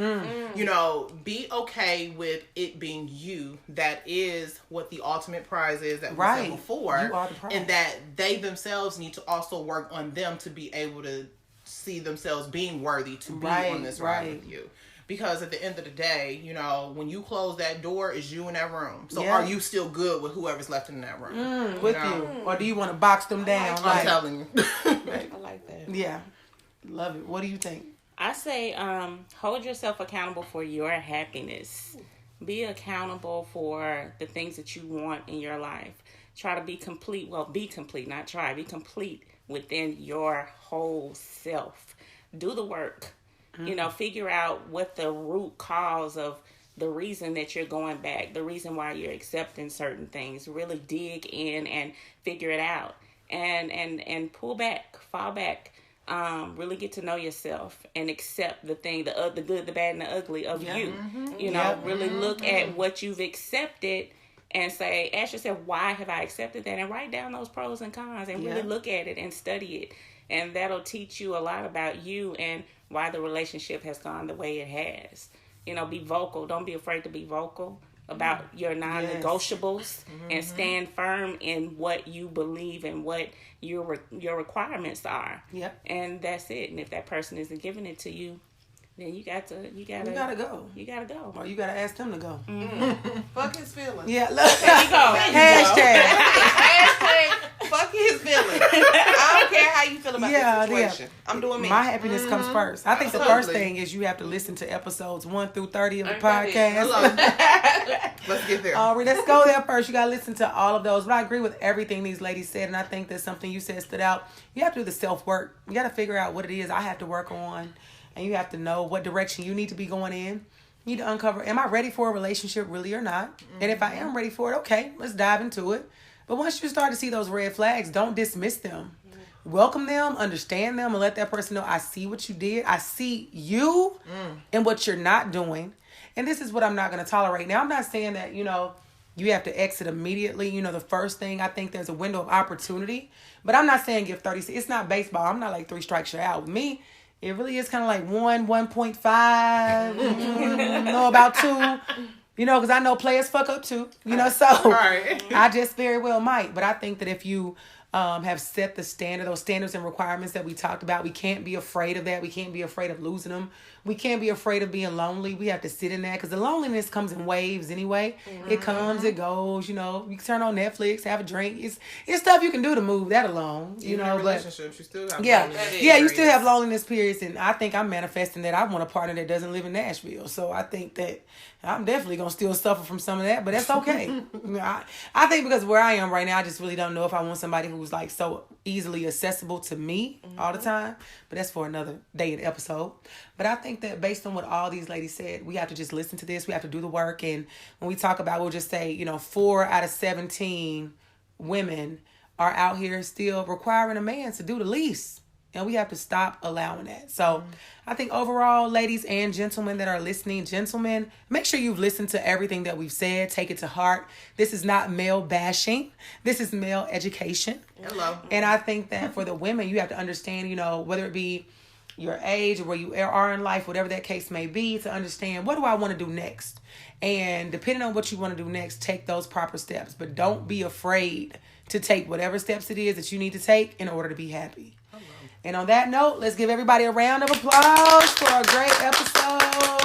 Be okay with it being you. That is what the ultimate prize is that we said before. You are the prize. And that they themselves need to also work on them to be able to see themselves being worthy to be on this ride with you. Because at the end of the day, when you close that door, it's you in that room. So are you still good with whoever's left in that room? With you. Or do you want to box them down? I'm telling you. I like that. Yeah. Love it. What do you think? I say hold yourself accountable for your happiness. Be accountable for the things that you want in your life. Try to be complete. Well, be complete, not try. Be complete within your whole self. Do the work. Figure out what the root cause of the reason that you're going back, the reason why you're accepting certain things. Really dig in and figure it out. And pull back, fall back. Really get to know yourself and accept the thing, the good, the bad, and the ugly of you. Mm-hmm. Really look at what you've accepted and ask yourself, why have I accepted that? And write down those pros and cons and really look at it and study it. And that'll teach you a lot about you and why the relationship has gone the way it has. Be vocal. Don't be afraid to be vocal about your non-negotiables and stand firm in what you believe and what your requirements are. Yep. And that's it. And if that person isn't giving it to you, then you gotta go. You gotta go. Or you gotta ask them to go. Mm-hmm. Fuck his feelings. Yeah, look. There you go. Hashtag fuck his feelings. I don't care how you feel about this situation. I'm doing me. My happiness comes first. I think the first thing is you have to listen to episodes 1 through 30 of the podcast. Let's get there. All right, let's go there first. You gotta listen to all of those. But I agree with everything these ladies said, and I think that something you said stood out. You have to do the self-work. You gotta figure out what it is I have to work on. And you have to know what direction you need to be going in. You need to uncover, am I ready for a relationship really or not? Mm-hmm. And if I am ready for it, okay, let's dive into it. But once you start to see those red flags, don't dismiss them. Mm-hmm. Welcome them, understand them, and let that person know, I see what you did. I see you and what you're not doing. And this is what I'm not going to tolerate. Now, I'm not saying that, you have to exit immediately. The first thing, I think there's a window of opportunity. But I'm not saying give 30. It's not baseball. I'm not like 3 strikes you're out. With me, it really is kind of like 1.5, about 2, because I know players fuck up too, so right. I just very well might. But I think that if you have set the standard, those standards and requirements that we talked about. We can't be afraid of that. We can't be afraid of losing them. We can't be afraid of being lonely. We have to sit in that because the loneliness comes in waves anyway. Mm-hmm. It comes, it goes. You know, you can turn on Netflix, have a drink. It's stuff you can do to move that along. You know, relationships, you still have you still have loneliness periods, and I think I'm manifesting that I want a partner that doesn't live in Nashville. So I think that I'm definitely gonna still suffer from some of that, but that's okay. I think because where I am right now, I just really don't know if I want somebody who's like so easily accessible to me all the time. But that's for another day and episode. But I think that based on what all these ladies said, we have to just listen to this. We have to do the work. And when we talk about, we'll just say, 4 out of 17 women are out here still requiring a man to do the least. And we have to stop allowing that. So I think overall, ladies and gentlemen that are listening, gentlemen, make sure you've listened to everything that we've said. Take it to heart. This is not male bashing. This is male education. Hello. And I think that for the women, you have to understand, whether it be your age or where you are in life, whatever that case may be, to understand, what do I want to do next? And depending on what you want to do next, take those proper steps. But don't be afraid to take whatever steps it is that you need to take in order to be happy. And on that note, let's give everybody a round of applause for a great episode.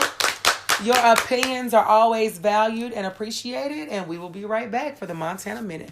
Your opinions are always valued and appreciated. And we will be right back for the Montana Minute.